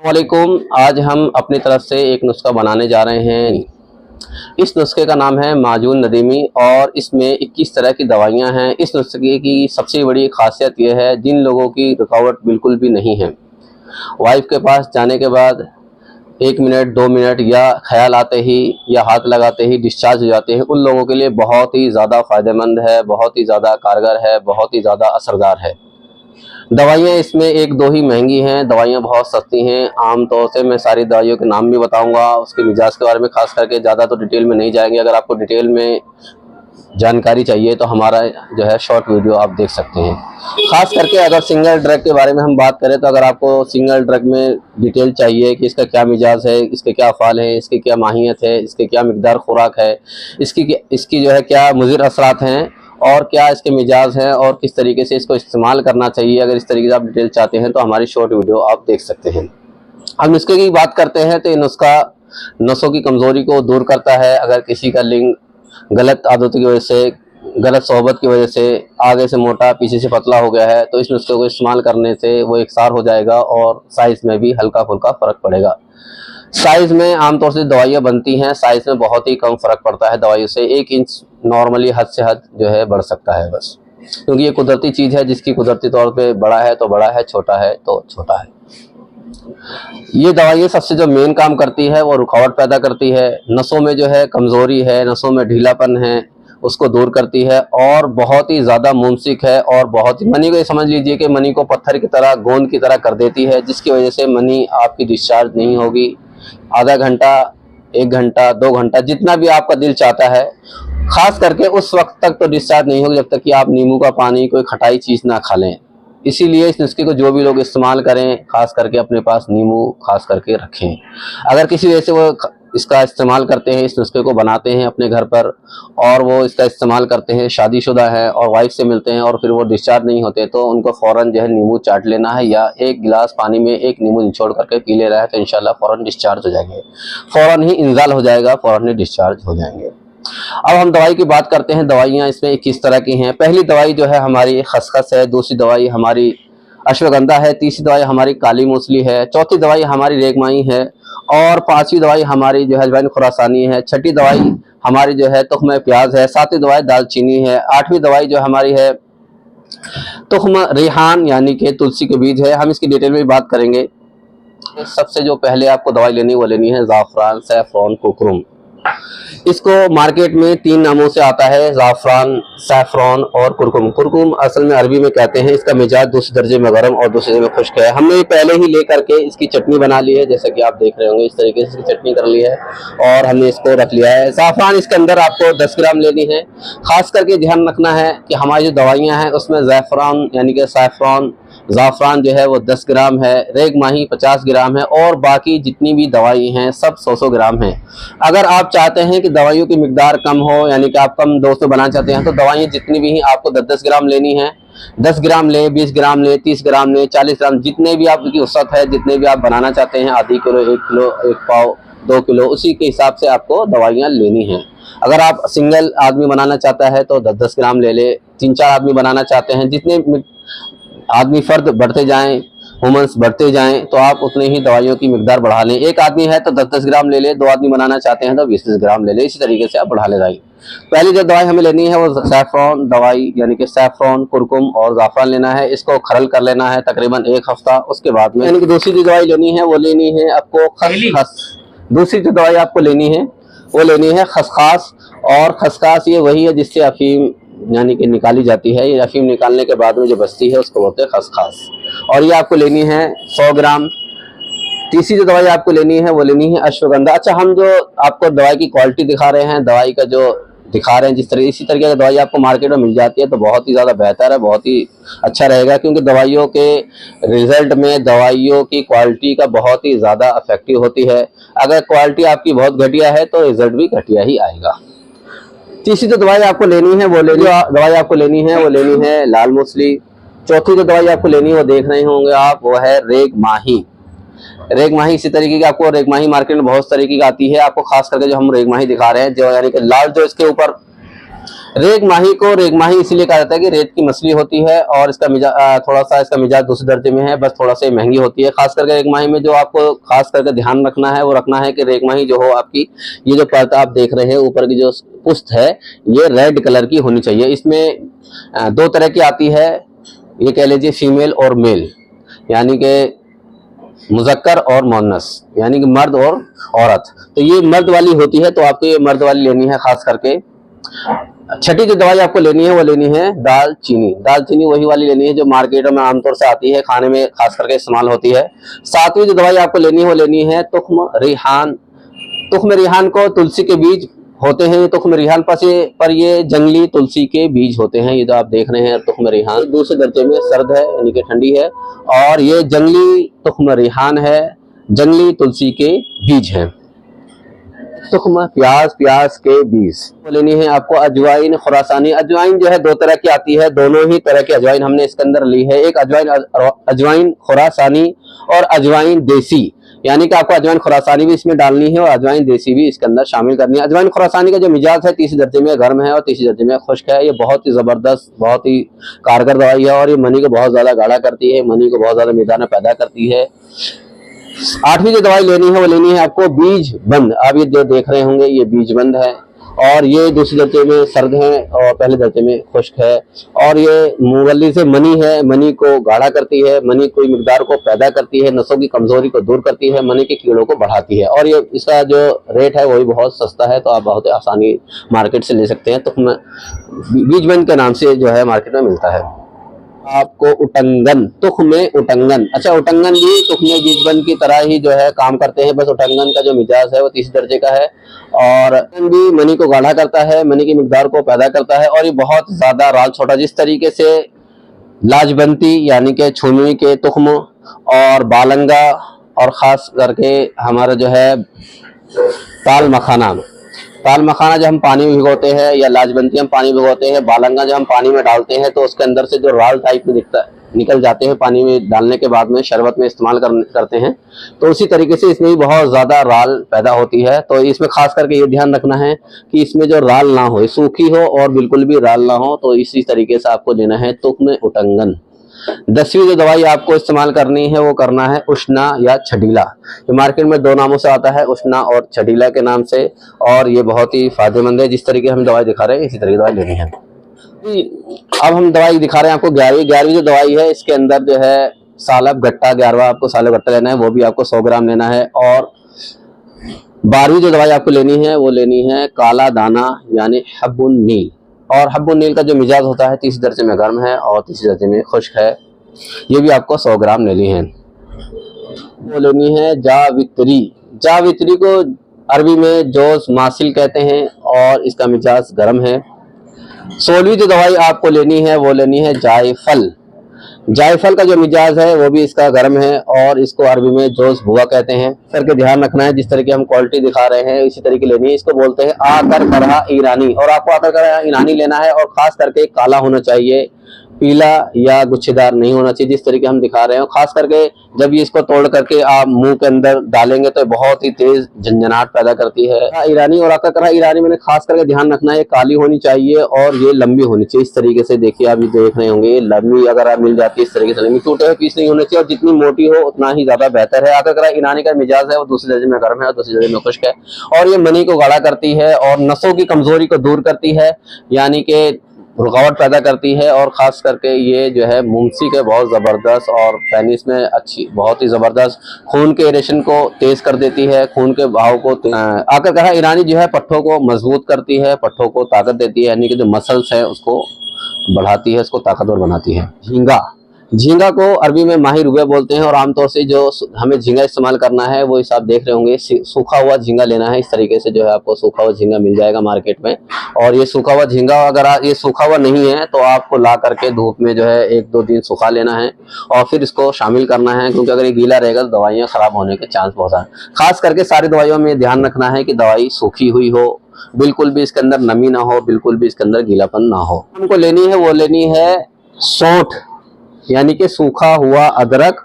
वालेकुम। आज हम अपनी तरफ से एक नुस्खा बनाने जा रहे हैं। इस नुस्खे का नाम है माजून नदीमी और इसमें 21 तरह की दवाइयां हैं। इस नुस्खे की सबसे बड़ी खासियत यह है, जिन लोगों की रुकावट बिल्कुल भी नहीं है, वाइफ के पास जाने के बाद 1 मिनट 2 मिनट या ख्याल आते ही या हाथ लगाते ही डिस्चार्ज हो जाते हैं, उन लोगों के लिए बहुत ही ज़्यादा फ़ायदेमंद है, बहुत ही ज़्यादा कारगर है, बहुत ही ज़्यादा असरदार है। दवाइयाँ इसमें 1-2 ही महंगी हैं, दवाइयाँ बहुत सस्ती हैं। आम तौर से मैं सारी दवाइयों के नाम भी बताऊंगा, उसके मिजाज के बारे में खास करके ज़्यादा तो डिटेल में नहीं जाएंगे। अगर आपको डिटेल में जानकारी चाहिए तो हमारा जो है शॉर्ट वीडियो आप देख सकते हैं। खास करके अगर सिंगल ड्रग के बारे में हम बात करें तो अगर आपको सिंगल ड्रग में डिटेल चाहिए कि इसका क्या मिजाज है, इसके क्या फ़ाल हैं, इसकी क्या माहियत है, इसके क्या मिकदार खुराक है, इसकी जो है क्या मुज़िर असरात हैं और क्या इसके मिजाज हैं और किस तरीके से इसको इस्तेमाल करना चाहिए, अगर इस तरीके से आप डिटेल चाहते हैं तो हमारी शॉर्ट वीडियो आप देख सकते हैं। अब नुस्खे की बात करते हैं तो ये नुस्खा नसों की कमज़ोरी को दूर करता है। अगर किसी का लिंग गलत आदतों की वजह से, गलत सोहबत की वजह से आगे से मोटा पीछे से पतला हो गया है तो इस नुस्खे को इस्तेमाल करने से वो एकसार हो जाएगा और साइज़ में भी हल्का फुल्का फ़र्क पड़ेगा। साइज़ में आमतौर से दवाइयाँ बनती हैं, साइज़ में बहुत ही कम फ़र्क पड़ता है दवाइयों से। 1 इंच नॉर्मली हद से हद जो है बढ़ सकता है बस, क्योंकि ये कुदरती चीज़ है, जिसकी कुदरती तौर पे बड़ा है तो बड़ा है, छोटा है तो छोटा है। ये दवाइयाँ सबसे जो मेन काम करती है वो रुकावट पैदा करती है, नसों में जो है कमज़ोरी है, नसों में ढीलापन है उसको दूर करती है और बहुत ही ज़्यादा मुमसिक है और बहुत ही मनी को समझ लीजिए कि मनी को पत्थर की तरह, गोंद की तरह कर देती है, जिसकी वजह से मनी आपकी डिस्चार्ज नहीं होगी। आधा घंटा, 1 घंटा, 2 घंटा, जितना भी आपका दिल चाहता है, खास करके उस वक्त तक तो डिस्चार्ज नहीं होगी जब तक कि आप नींबू का पानी, कोई खटाई चीज़ ना खा लें। इसीलिए इस नुस्खे को जो भी लोग इस्तेमाल करें, खास करके अपने पास नींबू खास करके रखें। अगर किसी वजह से वो इसका इस्तेमाल करते हैं, इस नुस्खे को बनाते हैं अपने घर पर और वो इसका इस्तेमाल करते हैं, शादीशुदा है और वाइफ से मिलते हैं और फिर वो डिस्चार्ज नहीं होते, तो उनको फ़ौरन जो है नींबू चाट लेना है या 1 गिलास पानी में 1 नींबू निचोड़ करके पी ले रहा है तो इंशाल्लाह फ़ौरन डिस्चार्ज हो जाएंगे, फ़ौरन ही इंजाल हो जाएगा, फ़ौरन ही डिस्चार्ज हो जाएंगे। अब हम दवाई की बात करते हैं। दवाइयाँ इसमें 21 तरह की हैं। पहली दवाई जो है हमारी खसखस है, दूसरी दवाई हमारी अश्वगंधा है, तीसरी दवाई हमारी काली मूसली है, चौथी दवाई हमारी रेगमाई है और 5वीं दवाई हमारी जो है अजवाइन खुरासानी है, छठी दवाई हमारी जो है तुख्म प्याज है, 7वीं दवाई दालचीनी है, 8वीं दवाई जो हमारी है तुख्म रेहान यानी कि तुलसी के बीज है। हम इसकी डिटेल में बात करेंगे। सबसे जो पहले आपको दवाई लेनी वो लेनी है ज़ाफ़रान, सैफ़रॉन, कुकरुम। इसको मार्केट में 3 नामों से आता है, ज़ाफ़रान, सैफ़रॉन और कुरकुम। कुरकुम असल में अरबी में कहते हैं। इसका मिजाज दूसरे दर्जे में गर्म और दूसरे दर्जे में खुश्क है। हमने पहले ही ले करके इसकी चटनी बना ली है, जैसा कि आप देख रहे होंगे, इस तरीके से इसकी चटनी कर ली है और हमने इसको रख लिया है। ज़ाफ़रान इसके अंदर आपको 10 ग्राम लेनी है। खास करके ध्यान रखना है कि हमारी जो दवाइयाँ हैं उसमें ज़ाफ़रान यानी कि सैफ़रॉन, ज़ाफ़रान जो है वो 10 ग्राम है, रेगमाही 50 ग्राम है और बाकी जितनी भी दवाई हैं सब 100-100 ग्राम हैं। अगर आप चाहते हैं कि दवाइयों की मिकदार कम हो, यानी कि आप कम डोज में बनाना चाहते हैं, तो दवाइयाँ जितनी भी हैं आपको 10-10 ग्राम लेनी है। 10 ग्राम लें, 20 ग्राम लें, 30 ग्राम लें, 40 ग्राम, जितने भी आपकी वसअत है, जितने भी आप बनाना चाहते हैं, आधी किलो, 1 किलो, 1 पाव, 2 किलो, उसी के हिसाब से आपको दवाइयाँ लेनी हैं। अगर आप सिंगल आदमी बनाना चाहता है तो 10-10 ग्राम ले ले, 3-4 आदमी बनाना चाहते हैं, जितने आदमी फर्द बढ़ते जाएं, ह्यूमन्स बढ़ते जाएं, तो आप उतने ही दवाइयों की मिकदार बढ़ा लें। 1 आदमी है तो 10-10 ग्राम ले ले, 2 आदमी बनाना चाहते हैं तो 20-20 ग्राम ले ले, इसी तरीके से आप बढ़ा ले जाइए। पहली जो दवाई हमें लेनी है वो सैफ़रॉन दवाई यानी कि सैफ़रॉन, कुरकुम और ज़ाफ़रान लेना है। इसको खरल कर लेना है तकरीबन 1 हफ्ता। उसके बाद में यानी कि दूसरी जो दवाई लेनी है वो लेनी है आपको खसखस। दूसरी जो दवाई आपको लेनी है वो लेनी है खसखास। और खसखास ये वही है जिससे अफीम यानी कि निकाली जाती है। ये अफीम निकालने के बाद में जो बचती है उसको बोलते हैं खसखास, और ये आपको लेनी है 100 ग्राम। तीसरी जो दवाई आपको लेनी है वो लेनी है अश्वगंधा। अच्छा, हम जो आपको दवाई की क्वालिटी दिखा रहे हैं, दवाई का जो दिखा रहे हैं जिस तरह, इसी तरीके की दवाई आपको मार्केट में मिल जाती है तो बहुत ही ज़्यादा बेहतर है, बहुत ही अच्छा रहेगा, क्योंकि दवाइयों के रिजल्ट में दवाइयों की क्वालिटी का बहुत ही ज़्यादा इफेक्टिव होती है। अगर क्वालिटी आपकी बहुत घटिया है तो रिजल्ट भी घटिया ही आएगा। तीसरी जो दवाई आपको लेनी है वो लेनी है लाल मूसली। चौथी जो दवाई आपको लेनी है वो देख रहे होंगे आप, वो है रेगमाही। रेगमाही इसी तरीके की आपको रेगमाही मार्केट में बहुत तरीके की आती है। आपको खास करके जो हम रेगमाही दिखा रहे हैं, जो यानी कि लाल जो इसके ऊपर रेग माही को रेग माही इसलिए कहा जाता है कि रेत की मछली होती है और इसका मिजाज थोड़ा सा इसका मिजाज दूसरे दर्जे में है, बस थोड़ा सा महंगी होती है। खास करके रेग माही में जो आपको खास करके ध्यान रखना है वो रखना है कि रेग माही जो हो आपकी, ये जो परत आप देख रहे हैं ऊपर की जो पुष्ट है ये रेड कलर की होनी चाहिए। इसमें दो तरह की आती है, ये कह लीजिए फीमेल और मेल, यानी कि मुजक्कर और मोनस, यानी कि मर्द और औरत। तो ये मर्द वाली होती है, तो आपको ये मर्द वाली लेनी है। खास करके छठी जो दवाई आपको लेनी है वो लेनी है दालचीनी। दालचीनी वही वाली लेनी है जो मार्केटों में आमतौर से आती है, खाने में खास करके इस्तेमाल होती है। सातवीं जो दवाई आपको लेनी है वो लेनी है तुख्म रिहान। तुख्म रिहान को तुलसी के बीज होते हैं, ये तुख्म रिहान पर ये जंगली तुलसी के बीज होते हैं। ये जो आप देख रहे हैं तुख्म रिहान दूसरे दर्जे में सर्द है यानी कि ठंडी है, और ये जंगली तुख्म रिहान है, जंगली तुलसी के बीज है। तुख्म प्याज, प्याज के बीज लेनी है आपको। अजवाइन खुरासानी, अजवाइन जो है दो तरह की आती है, दोनों ही तरह की अजवाइन हमने इसके अंदर ली है। एक अजवाइन खुरासानी और अजवाइन देसी, यानी कि आपको अजवाइन खुरासानी भी इसमें डालनी है और अजवाइन देसी भी इसके अंदर शामिल करनी है। अजवाइन खुरासानी का जो मिजाज है तीसरे दर्जे में गर्म है और तीसरे दर्जे में खुश्क है। ये बहुत ही जबरदस्त, बहुत ही कारगर दवाई है और ये मनी को बहुत ज्यादा गाढ़ा करती है, मनी को बहुत ज्यादा मैदान पैदा करती है। आठवीं जो दवाई लेनी है वो लेनी है आपको बीज बंद। आप ये जो देख रहे होंगे ये बीज बंद है और ये दूसरे दर्जे में सर्द है और पहले दर्जे में खुश्क है। और ये मुगल्ली से मनी है, मनी को गाढ़ा करती है, मनी कोई मिकदार को पैदा करती है, नसों की कमजोरी को दूर करती है, मनी के कीड़ों को बढ़ाती है। और ये इसका जो रेट है वही बहुत सस्ता है, तो आप बहुत आसानी मार्केट से ले सकते हैं। तो बीज बंद के नाम से जो है मार्केट में मिलता है। आपको उटंगन, तुख्म उटंगन, अच्छा उटंगन भी तुख्म बीजबंद की तरह ही जो है काम करते हैं, बस उटंगन का जो मिजाज है वो तीसरे दर्जे का है और भी मनी को गाढ़ा करता है, मनी की मिकदार को पैदा करता है और ये बहुत ज्यादा राल छोटा। जिस तरीके से लाजबंती यानी कि छुनवी के तुख्म और बालंगा और खास करके हमारा जो है ताल मखाना, ताल मखाना जब हम पानी में भिगोते हैं या लाजबंती हम पानी में भिगोते हैं, बालंगा जब हम पानी में डालते हैं तो उसके अंदर से जो राल टाइप में निकल जाते हैं पानी में डालने के बाद में शरबत में इस्तेमाल करते हैं, तो उसी तरीके से इसमें भी बहुत ज्यादा राल पैदा होती है। तो इसमें खास करके ये ध्यान रखना है कि इसमें जो राल ना हो, सूखी हो और बिल्कुल भी राल ना हो। तो इसी तरीके से आपको लेना है तुख्म उटंगन। 10वीं जो दवाई आपको इस्तेमाल करनी है वो करना है उष्णा या छडीला। जो मार्केट में दो नामों से आता है, उष्णा और छडीला के नाम से, और ये बहुत ही फायदेमंद है। जिस तरीके हम दवाई दिखा रहे हैं इसी तरीके दवाई लेनी है। अब हम दवाई दिखा रहे हैं आपको 11वीं जो दवाई है, इसके अंदर जो है सालब गट्टा 11वां आपको सालब गट्टा लेना है, वो भी आपको 100 ग्राम लेना है। और 12वीं जो दवाई आपको लेनी है वो लेनी है काला दाना यानी हब्बुन नील। और हब्बुन नील का जो मिजाज होता है तीसरे दर्जे में गर्म है और तीसरे दर्जे में खुश्क है, ये भी आपको 100 ग्राम लेनी है। वो लेनी है जावित्री। जावित्री को अरबी में जोश मासिल कहते हैं और इसका मिजाज गर्म है। 16वीं जो दवाई आपको लेनी है वो लेनी है जायफल। जायफल का जो मिजाज है वो भी इसका गर्म है और इसको अरबी में जोश भुआ कहते हैं। करके ध्यान रखना है, जिस तरह की हम क्वालिटी दिखा रहे हैं इसी तरीके लेनी है। इसको बोलते हैं आकर करहा ईरानी, और आपको आकर करहा ईरानी लेना है और खास करके काला होना चाहिए, पीला या गुच्छेदार नहीं होना चाहिए, जिस तरीके हम दिखा रहे हैं। खास करके जब ये इसको तोड़ करके आप मुंह के अंदर डालेंगे तो बहुत ही तेज झंझनाहट पैदा करती है। ईरानी और आका करा ईरानी मैंने खास करके ध्यान रखना है, काली होनी चाहिए और ये लंबी होनी चाहिए। इस तरीके से देखिए आप ये देख रहे होंगे, लंबी अगर आप मिल जाती है इस तरीके से, लंबी टूटे हुए पीस नहीं होने चाहिए और जितनी मोटी हो उतना ही ज्यादा बेहतर है। आका करा ईरानी का मिजाज है वो दूसरे दर्जे में गर्म है और दूसरे दर्जे में खुश्क है और ये मनी को गाढ़ा करती है और नसों की कमजोरी को दूर करती है, यानी कि रुकावट पैदा करती है। और खास करके ये जो है मुंसी के बहुत ज़बरदस्त और पेनिस में अच्छी, बहुत ही ज़बरदस्त खून के इरेशन को तेज़ कर देती है, खून के बहाव को। आकर कहा ईरानी जो है पट्ठों को मजबूत करती है, पट्ठों को ताकत देती है, यानी कि जो मसल्स है उसको बढ़ाती है, उसको ताकतवर बनाती है। झींगा, झींगा को अरबी में माही रुबे बोलते हैं और आमतौर से जो हमें झींगा इस्तेमाल करना है वो इस आप देख रहे होंगे सूखा हुआ झींगा लेना है। इस तरीके से जो है आपको सूखा हुआ झींगा मिल जाएगा मार्केट में। और ये सूखा हुआ झींगा अगर ये सूखा हुआ नहीं है तो आपको ला करके धूप में जो है 1-2 दिन सुखा लेना है और फिर इसको शामिल करना है, क्योंकि अगर ये गीला रहेगा तो दवाइयाँ खराब होने के चांस बहुत है। खास करके सारी दवाइयों में ध्यान रखना है कि दवाई सूखी हुई हो, बिल्कुल भी इसके अंदर नमी ना हो, बिल्कुल भी इसके अंदर गीलापन ना हो। हमको लेनी है वो लेनी है सौंठ, यानी कि सूखा हुआ अदरक,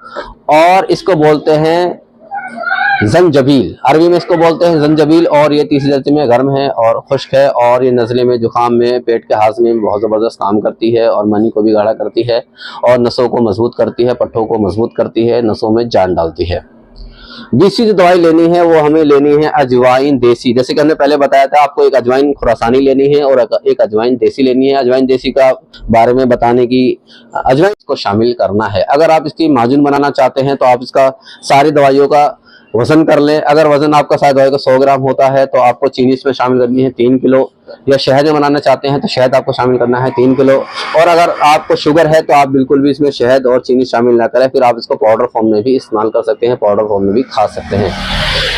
और इसको बोलते हैं जंजबील, अरबी में इसको बोलते हैं जंजबील, और ये तीसरी दर्जे में गर्म है और खुश्क है, और ये नज़ले में, जुकाम में, पेट के हाजमे में बहुत ज़बरदस्त काम करती है और मनी को भी गाढ़ा करती है और नसों को मजबूत करती है, पट्टों को मजबूत करती है, नसों में जान डालती है। दूसरी जो दवाई लेनी है वो हमें लेनी है अजवाइन देसी। जैसे कि हमने पहले बताया था, आपको एक अजवाइन खुरासानी लेनी है और एक अजवाइन देसी लेनी है। अजवाइन देसी का बारे में बताने की, अजवाइन को शामिल करना है। अगर आप इसकी माजून बनाना चाहते हैं तो आप इसका सारी दवाइयों का वजन कर लें। अगर वजन आपका शायद दवाई का 100 ग्राम होता है तो आपको चीनी इसमें शामिल करनी है 3 किलो, या शहद में बनाना चाहते हैं तो शहद आपको शामिल करना है 3 किलो, और अगर आपको शुगर है तो आप बिल्कुल भी इसमें शहद और चीनी शामिल ना करें, फिर आप इसको पाउडर फॉर्म में भी इस्तेमाल कर सकते हैं, पाउडर फॉर्म में भी खा सकते हैं।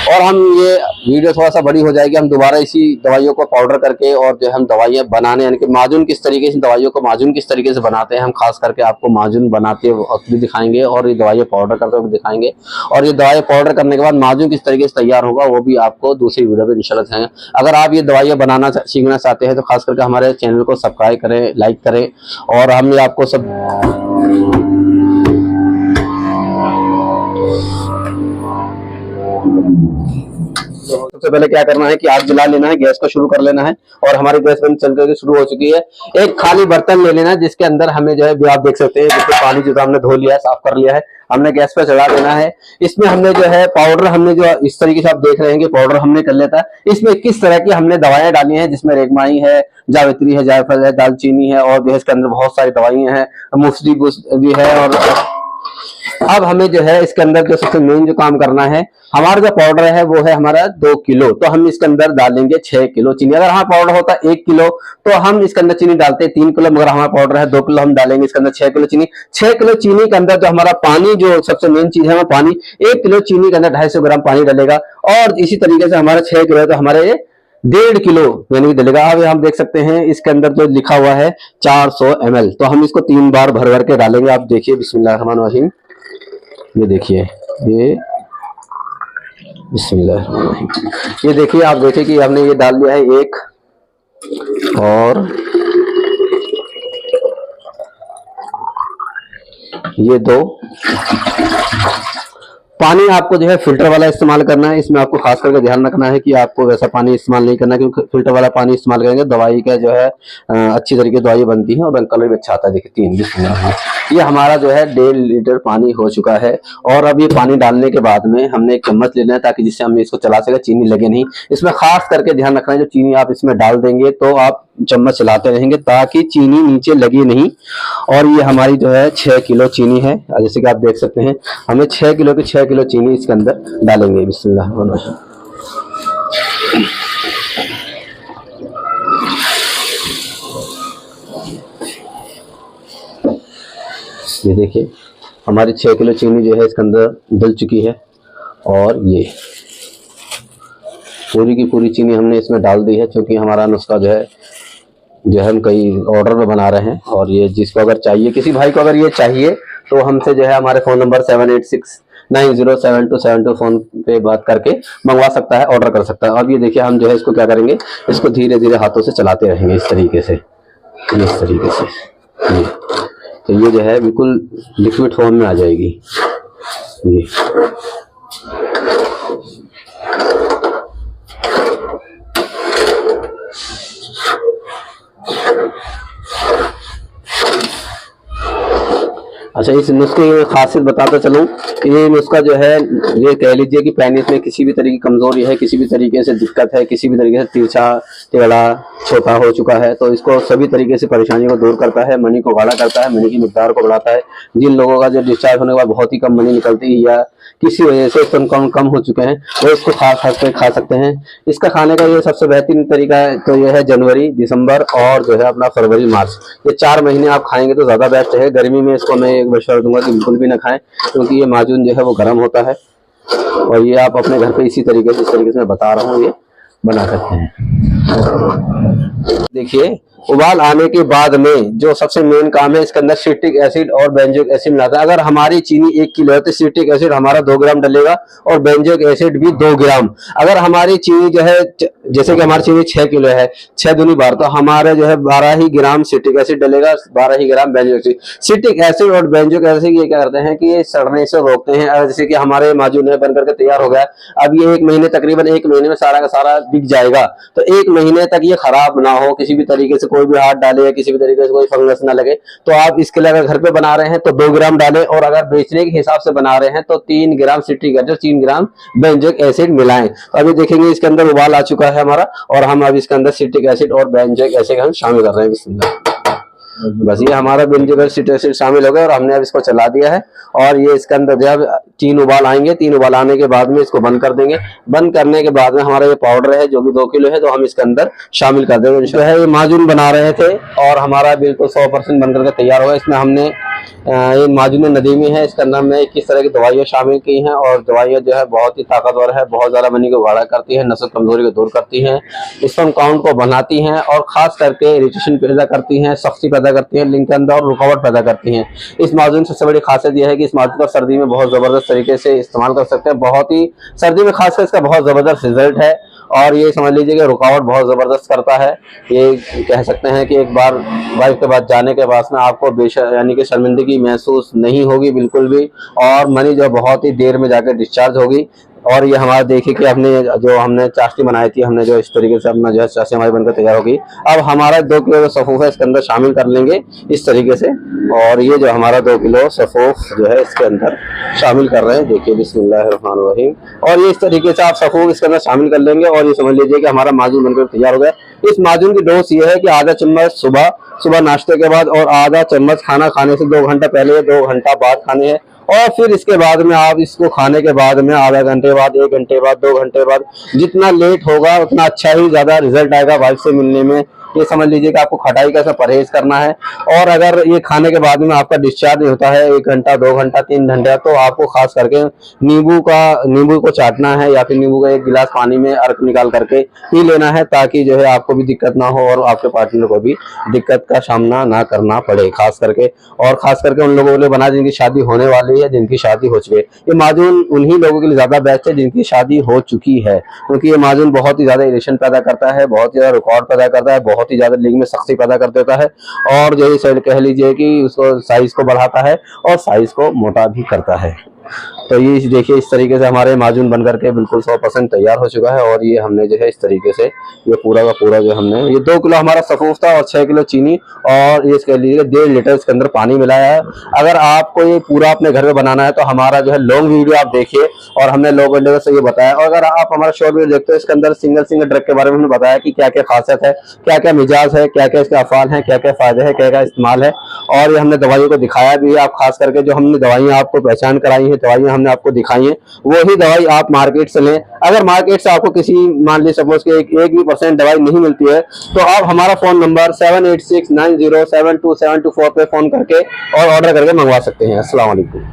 और हम ये वीडियो थोड़ा सा बड़ी हो जाएगी, हम दोबारा इसी दवाइयों को पाउडर करके और जो हम दवाइयाँ बनाने, यानी कि माजून किस तरीके से, दवाइयों को माजून किस तरीके से बनाते हैं, हम खास करके आपको माजून बनाते वक्त भी दिखाएंगे और ये दवाइयाँ पाउडर करते हुए दिखाएंगे, और ये दवाइयाँ पाउडर करने के बाद माजून किस तरीके से तैयार होगा वो भी आपको दूसरी वीडियो में इंशाल्लाह दिखाएंगे। अगर आप ये दवाइयाँ बनाना सीखना चाहते हैं तो खास करके हमारे चैनल को सब्सक्राइब करें, लाइक करें, और हमने आपको सब सबसे पहले क्या करना है कि आग जला लेना है, गैस को शुरू कर लेना है, और हमारी गैस बंद चल करके शुरू हो चुकी है। एक खाली बर्तन ले लेना है जिसके अंदर हमें जो है, आप देख सकते हैं जिसमें पानी जो हमने धो लिया है, साफ कर लिया है, हमने गैस पे चढ़ा देना है। इसमें हमने जो है पाउडर, हमने जो इस तरीके से आप देख रहे हैं कि पाउडर हमने कर लेता है। इसमें किस तरह की हमने दवाइयां डाली हैं, जिसमें रेगमाई है, जावित्री है, जायफल है, दालचीनी है, और जो है इसके अंदर बहुत सारी दवाइयां हैं, मुफ्ती भी है। और अब हमें जो है इसके अंदर जो सबसे मेन जो काम करना है, हमारा जो पाउडर है वो है हमारा 2 किलो, तो हम इसके अंदर डालेंगे 6 किलो चीनी। अगर हमारा पाउडर होता 1 किलो तो हम इसके अंदर चीनी डालते 3 किलो, मगर हमारा पाउडर है 2 किलो, हम डालेंगे इसके अंदर 6 किलो चीनी। 6 किलो चीनी के अंदर जो हमारा पानी, जो सबसे मेन चीज है वो पानी, 1 किलो चीनी के अंदर 250 ग्राम पानी डलेगा, और इसी तरीके से हमारा 6 किलो है तो हमारे 1.5 किलो यानी कि डलेगा। अब हम देख सकते हैं इसके अंदर जो लिखा हुआ है 400 ml, तो हम इसको 3 बार भर भर के डालेंगे। आप देखिए, बिस्मिल्लाहिर्रहमानिर्रहीम, ये देखिए, ये बिस्मिल्लाह, ये देखिए, आप देखिए कि हमने ये डाल दिया है 1, और ये 2। पानी आपको जो है फिल्टर वाला इस्तेमाल करना है। इसमें आपको खास करके ध्यान रखना है कि आपको वैसा पानी इस्तेमाल नहीं करना, क्योंकि फिल्टर वाला पानी इस्तेमाल करेंगे दवाई का जो है अच्छी तरीके से दवाई बनती है और कलर भी अच्छा आता है। देखिए 3 ये हमारा जो है 1.5 लीटर पानी हो चुका है। और अब ये पानी डालने के बाद में हमने एक चम्मच लेना है ताकि जिससे हम इसको चला सके, चीनी लगे नहीं। इसमें खास करके ध्यान रखना है, जो चीनी आप इसमें डाल देंगे तो आप चम्मच चलाते रहेंगे ताकि चीनी नीचे लगी नहीं। और ये हमारी जो है 6 किलो चीनी है, जैसे कि आप देख सकते हैं, हमें 6 किलो की 6 किलो चीनी इसके अंदर डालेंगे। बिस्मिल्लाह। ये देखिए हमारी 6 किलो चीनी जो है इसके अंदर डल चुकी है, और ये पूरी की पूरी चीनी हमने इसमें डाल दी है, क्योंकि हमारा नुस्खा जो है हम कई ऑर्डर में बना रहे हैं। और ये जिसको अगर चाहिए, किसी भाई को अगर ये चाहिए तो हमसे जो है हमारे फ़ोन नंबर 7869072772 फ़ोन पे बात करके मंगवा सकता है, ऑर्डर कर सकता है। अब ये देखिए हम जो है इसको क्या करेंगे, इसको धीरे धीरे हाथों से चलाते रहेंगे इस तरीके से, इस तरीके से। ये तो ये जो है बिल्कुल लिक्विड फॉर्म में आ जाएगी। ये अच्छा, इस नुस्खे की खासियत बताता चलूँ, ये नुस्खा जो है, ये कह लीजिए कि पेनिस में किसी भी तरीके की कमजोरी है, किसी भी तरीके से दिक्कत है, किसी भी तरीके से तिरछा, टेढ़ा, छोटा हो चुका है, तो इसको सभी तरीके से परेशानियों को दूर करता है, मनी को गाढ़ा करता है, मनी की मिकदार को बढ़ाता है। जिन लोगों का जो डिस्चार्ज होने के बाद बहुत ही कम मनी निकलती है या किसी वजह से स्तन कम हो चुके हैं, वो इसको खा सकते हैं। इसका खाने का ये सबसे बेहतरीन तरीका है तो ये है जनवरी, दिसंबर और जो है अपना फरवरी, मार्च, ये 4 महीने आप खाएंगे तो ज़्यादा बेस्ट है। गर्मी में इसको मैं एक मशवरा दूंगा कि बिल्कुल भी ना खाएं, क्योंकि ये माजून जो है वो गर्म होता है। और ये आप अपने घर पे इसी तरीके से, जिस तरीके से मैं बता रहा हूँ, ये बना सकते हैं। देखिए उबाल आने के बाद में जो सबसे मेन काम है, इसके अंदर सिट्रिक एसिड और बेंजोइक एसिड मिलाता है। अगर हमारी चीनी 1 किलो है तो सिट्रिक एसिड हमारा 2 ग्राम डलेगा और बेंजोइक एसिड भी 2 ग्राम। अगर हमारी चीनी जो है, जैसे कि हमारी चीनी 6 किलो है, 6 दूनी 12, तो हमारे जो है 12 ही ग्राम सिट्रिक एसिड डलेगा, 12 ही ग्राम बेंजोइक एसिड। सिट्रिक एसिड और बेंजोइक एसिड ये क्या करते हैं कि ये सड़ने से रोकते हैं। जैसे कि हमारे माजून है बनकर के तैयार हो गया, अब ये 1 महीने, तकरीबन 1 महीने में सारा का सारा बिक जाएगा। तो 1 महीने तक ये खराब ना हो, किसी भी तरीके से कोई भी हाथ डाले या किसी भी तरीके से कोई फंगस ना लगे, तो आप इसके लिए अगर घर पे बना रहे हैं तो 2 ग्राम डालें, और अगर बेचने के हिसाब से बना रहे हैं तो 3 ग्राम सिट्रिक एसिड, 3 ग्राम बेंजोइक एसिड मिलाएं। तो अभी देखेंगे इसके अंदर उबाल आ चुका है हमारा, और हम अब इसके अंदर सिट्रिक एसिड और बेंजोइक एसिड हम शामिल कर रहे हैं। बिस्मिल्लाह। बस ये हमारा बेंजोइक एसिड शामिल हो गया और हमने अब इसको चला दिया है। और ये इसके अंदर जब 3 उबाल आएंगे, 3 उबाल आने के बाद में इसको बंद कर देंगे। बंद करने के बाद में हमारा ये पाउडर है जो भी 2 किलो है, तो हम इसके अंदर शामिल कर देंगे। जो है ये माजून बना रहे थे और हमारा बिल्कुल 100% बन करके तैयार होगा। इसमें हमने ये माजून नदीमी है, इसके अंदर हमने 21 तरह की दवाइयाँ शामिल की हैं, और दवाइयाँ जो है बहुत ही ताकतवर है, बहुत ज़्यादा मनी को गाढ़ा करती है, नस्ल कमजोरी को दूर करती हैं, स्पर्म काउंट को बढ़ाती हैं, और खास करके इरिटेशन पैदा करती हैं, सख्ती पैदा करती हैं, लिंग के अंदर और रुकावट पैदा करती हैं। इस माजून सबसे बड़ी खासियत यह है कि इस माजून को सर्दी में बहुत ज़बरदस्त तरीके से इस्तेमाल कर सकते हैं। बहुत ही सर्दी में खासकर इसका बहुत ज़बरदस्त रिजल्ट है, और ये समझ लीजिए कि रुकावट बहुत ज़बरदस्त करता है। ये कह सकते हैं कि एक बार वाइफ के बाद जाने के बाद में आपको यानी कि शर्मिंदगी महसूस नहीं होगी बिल्कुल भी, और मनी जो बहुत ही देर में जाकर डिस्चार्ज होगी। और ये हमारा देखिए कि हमने चाशनी बनाई थी, हमने जो इस तरीके से अपना जो है चाशनी हमारी बनकर तैयार होगी। अब हमारा 2 किलो का सफ़ूफ है, इसके अंदर शामिल कर लेंगे इस तरीके से, और ये जो हमारा 2 किलो सफ़ूफ जो है इसके अंदर शामिल कर रहे हैं। देखिए बिस्मिल्लाहिर्रहमानिर्रहीम, और ये इस तरीके से आप सफ़ूफ इसके अंदर शामिल कर लेंगे, और ये समझ लीजिए कि हमारा माजून बनकर तैयार हो गया। इस माजून की डोज ये है कि आधा चम्मच सुबह नाश्ते के बाद, और आधा चम्मच खाना खाने से 2 घंटा पहले या 2 घंटा बाद खाने हैं। और फिर इसके बाद में आप इसको खाने के बाद में आधा घंटे बाद, 1 घंटे बाद, 2 घंटे बाद, जितना लेट होगा उतना अच्छा ही ज़्यादा रिजल्ट आएगा वाइफ से मिलने में। ये समझ लीजिए कि आपको खटाई का परहेज करना है। और अगर ये खाने के बाद में आपका डिस्चार्ज नहीं होता है 1 घंटा, 2 घंटा, 3 घंटा, तो आपको खास करके नींबू को चाटना है, या फिर नींबू का 1 गिलास पानी में अर्क निकाल करके पी लेना है, ताकि जो है आपको भी दिक्कत ना हो और आपके पार्टनर को भी दिक्कत का सामना ना करना पड़े। खास करके उन लोगों के लिए बना जिनकी शादी होने वाली है, जिनकी शादी हो चुकी है। ये माजून उन्हीं लोगों के लिए ज्यादा बेस्ट है जिनकी शादी हो चुकी है, क्योंकि ये माजून बहुत ही ज्यादा इरिटेशन पैदा करता है, बहुत ही ज्यादा रुकावट पैदा करता है, बहुत ही ज्यादा लिंग में सख्ती पैदा कर देता है, और जो ये कह लीजिए कि उसको साइज को बढ़ाता है और साइज को मोटा भी करता है। तो ये देखिए इस तरीके से हमारे माजून बन करके बिल्कुल 100% तैयार हो चुका है। और ये हमने जो है इस तरीके से ये पूरा का पूरा जो हमने ये 2 किलो हमारा सफ़ूफ था और 6 किलो चीनी, और ये कह लीजिए 1.5 लीटर इसके अंदर पानी मिलाया है। अगर आपको ये पूरा अपने घर में बनाना है तो हमारा जो है लॉन्ग वीडियो आप देखिए, और हमने लॉन्ग वीडियो से ये बताया। और अगर आप हमारा शॉर्ट वीडियो देखते हो, इसके अंदर सिंगल ड्रग के बारे में हमने बताया कि क्या क्या खासियत है, क्या क्या मिजाज है, क्या क्या इसके अफ़ाल हैं, क्या क्या फ़ायदे हैं, क्या क्या इस्तेमाल है। और ये हमने दवाइयों को दिखाया भी है। आप खास करके जो हमने दवाइयाँ आपको पहचान कराई है, दवाइयाँ हमने आपको दिखाई है, वही दवाई आप मार्केट से लें। अगर मार्केट से आपको किसी मान लीजिए सपोज के एक भी % दवाई नहीं मिलती है, तो आप हमारा फोन नंबर 7869072724 पे फोन करके और ऑर्डर करके मंगवा सकते हैं। अस्सलाम वालेकुम।